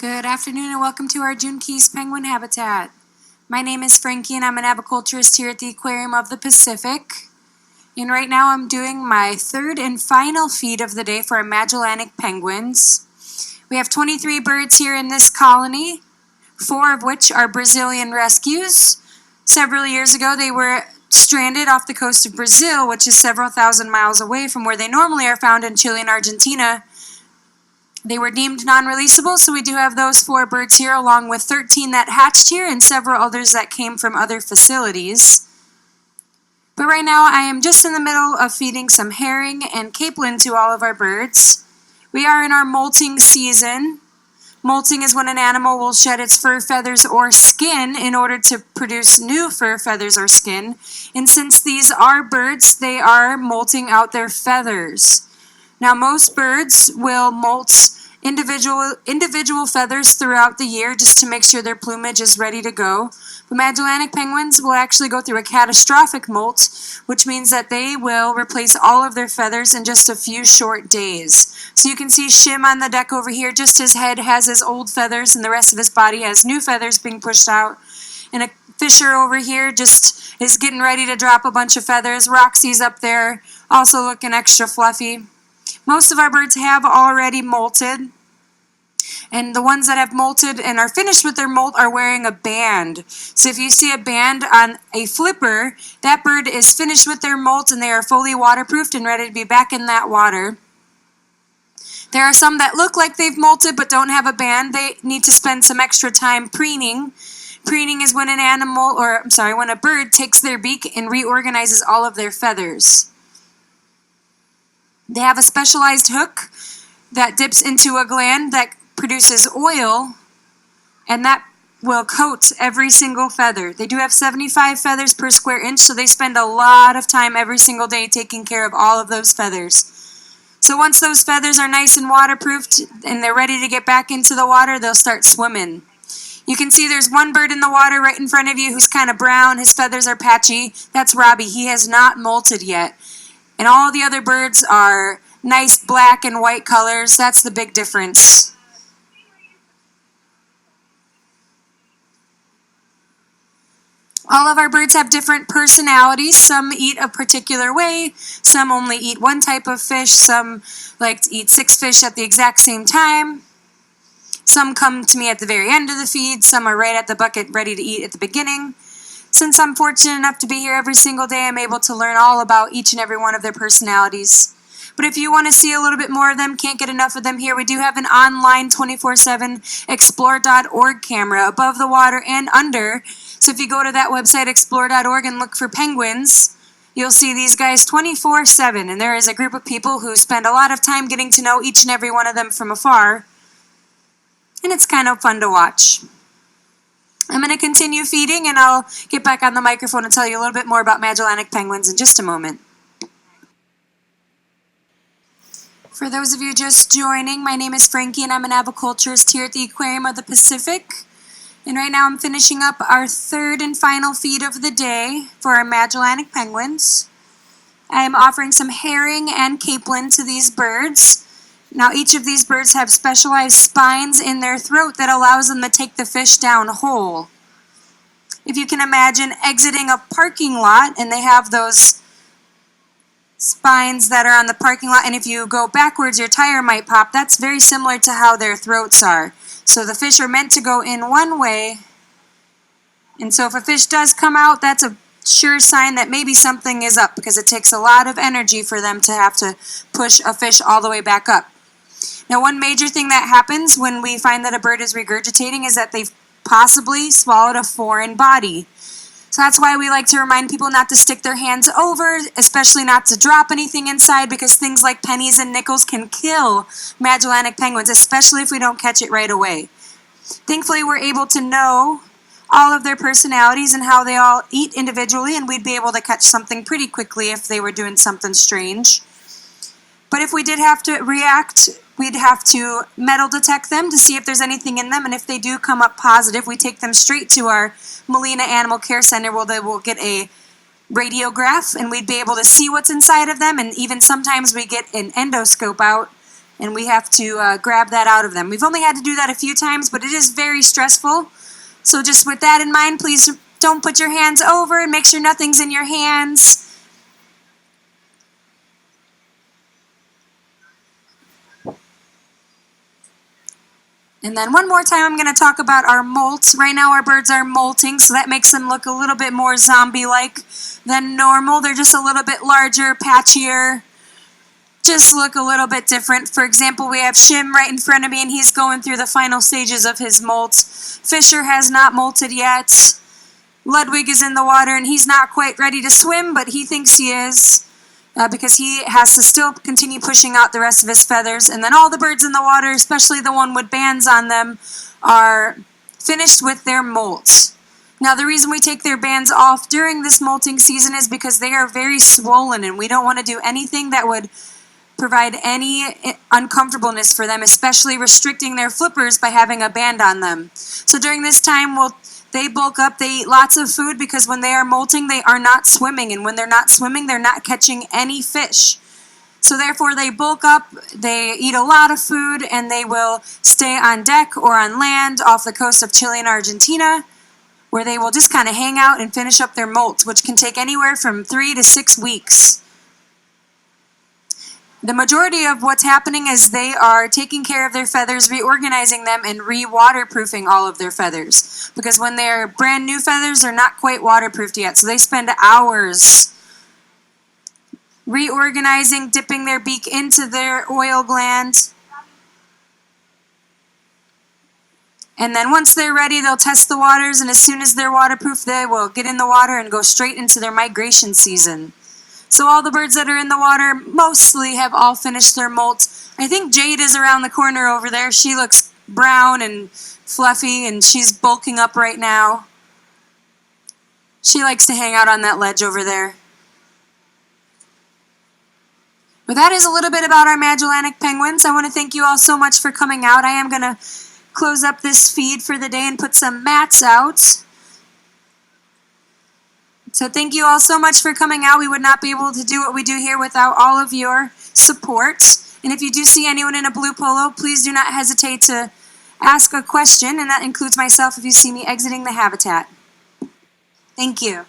Good afternoon and welcome to our June Keys penguin habitat. My name is Frankie and I'm an aviculturist here at the Aquarium of the Pacific. And right now I'm doing my third and final feed of the day for our Magellanic penguins. We have 23 birds here in this colony, 4 of which are Brazilian rescues. Several years ago they were stranded off the coast of Brazil, which is several thousand miles away from where they normally are found in Chile and Argentina. They were deemed non-releasable, so we do have those 4 birds here, along with 13 that hatched here and several others that came from other facilities. But right now I am just in the middle of feeding some herring and capelin to all of our birds. We are in our molting season. Molting is when an animal will shed its fur, feathers, or skin in order to produce new fur, feathers, or skin. And since these are birds, they are molting out their feathers. Now, most birds will molt individual feathers throughout the year just to make sure their plumage is ready to go. The Magellanic penguins will actually go through a catastrophic molt, which means that they will replace all of their feathers in just a few short days. So you can see Shim on the deck over here, just his head has his old feathers and the rest of his body has new feathers being pushed out. And a Fisher over here just is getting ready to drop a bunch of feathers. Roxy's up there, also looking extra fluffy. Most of our birds have already molted, and the ones that have molted and are finished with their molt are wearing a band. So if you see a band on a flipper, that bird is finished with their molt and they are fully waterproofed and ready to be back in that water. There are some that look like they've molted but don't have a band. They need to spend some extra time preening. Preening is when when a bird takes their beak and reorganizes all of their feathers. They have a specialized hook that dips into a gland that produces oil, and that will coat every single feather. They do have 75 feathers per square inch, so they spend a lot of time every single day taking care of all of those feathers. So once those feathers are nice and waterproofed and they're ready to get back into the water, they'll start swimming. You can see there's one bird in the water right in front of you who's kind of brown. His feathers are patchy. That's Robbie. He has not molted yet. And all the other birds are nice black and white colors. That's the big difference. All of our birds have different personalities. Some eat a particular way. Some only eat one type of fish. Some like to eat 6 fish at the exact same time. Some come to me at the very end of the feed. Some are right at the bucket ready to eat at the beginning. Since I'm fortunate enough to be here every single day, I'm able to learn all about each and every one of their personalities. But if you want to see a little bit more of them, can't get enough of them here, we do have an online 24/7 explore.org camera above the water and under. So if you go to that website, explore.org, and look for penguins, you'll see these guys 24/7. And there is a group of people who spend a lot of time getting to know each and every one of them from afar. And it's kind of fun to watch. I'm going to continue feeding, and I'll get back on the microphone and tell you a little bit more about Magellanic penguins in just a moment. For those of you just joining, my name is Frankie, and I'm an aviculturist here at the Aquarium of the Pacific. And right now I'm finishing up our third and final feed of the day for our Magellanic penguins. I am offering some herring and capelin to these birds. Now, each of these birds have specialized spines in their throat that allows them to take the fish down whole. If you can imagine exiting a parking lot and they have those spines that are on the parking lot, and if you go backwards, your tire might pop. That's very similar to how their throats are. So the fish are meant to go in one way, and so if a fish does come out, that's a sure sign that maybe something is up, because it takes a lot of energy for them to have to push a fish all the way back up. Now, one major thing that happens when we find that a bird is regurgitating is that they've possibly swallowed a foreign body. So that's why we like to remind people not to stick their hands over, especially not to drop anything inside, because things like pennies and nickels can kill Magellanic penguins, especially if we don't catch it right away. Thankfully, we're able to know all of their personalities and how they all eat individually, and we'd be able to catch something pretty quickly if they were doing something strange. But if we did have to react, we'd have to metal detect them to see if there's anything in them, and if they do come up positive, we take them straight to our Molina Animal Care Center where they will get a radiograph, and we'd be able to see what's inside of them, and even sometimes we get an endoscope out and we have to grab that out of them. We've only had to do that a few times, but it is very stressful. So just with that in mind, please don't put your hands over and make sure nothing's in your hands. And then one more time, I'm going to talk about our molt. Right now our birds are molting, so that makes them look a little bit more zombie-like than normal. They're just a little bit larger, patchier, just look a little bit different. For example, we have Shim right in front of me, and he's going through the final stages of his molt. Fisher has not molted yet. Ludwig is in the water, and he's not quite ready to swim, but he thinks he is. Because he has to still continue pushing out the rest of his feathers. And then all the birds in the water, especially the one with bands on them, are finished with their molt. Now the reason we take their bands off during this molting season is because they are very swollen, and we don't want to do anything that would provide any uncomfortableness for them, especially restricting their flippers by having a band on them. So during this time, they bulk up, they eat lots of food, because when they are molting, they are not swimming. And when they're not swimming, they're not catching any fish. So therefore, they bulk up, they eat a lot of food, and they will stay on deck or on land off the coast of Chile and Argentina, where they will just kind of hang out and finish up their molt, which can take anywhere from 3 to 6 weeks. The majority of what's happening is they are taking care of their feathers, reorganizing them, and re-waterproofing all of their feathers. Because when they're brand new feathers, they're not quite waterproofed yet. So they spend hours reorganizing, dipping their beak into their oil gland. And then once they're ready, they'll test the waters. And as soon as they're waterproof, they will get in the water and go straight into their migration season. So all the birds that are in the water mostly have all finished their molt. I think Jade is around the corner over there. She looks brown and fluffy, and she's bulking up right now. She likes to hang out on that ledge over there. But that is a little bit about our Magellanic penguins. I want to thank you all so much for coming out. I am going to close up this feed for the day and put some mats out. So thank you all so much for coming out. We would not be able to do what we do here without all of your support. And if you do see anyone in a blue polo, please do not hesitate to ask a question, and that includes myself if you see me exiting the habitat. Thank you.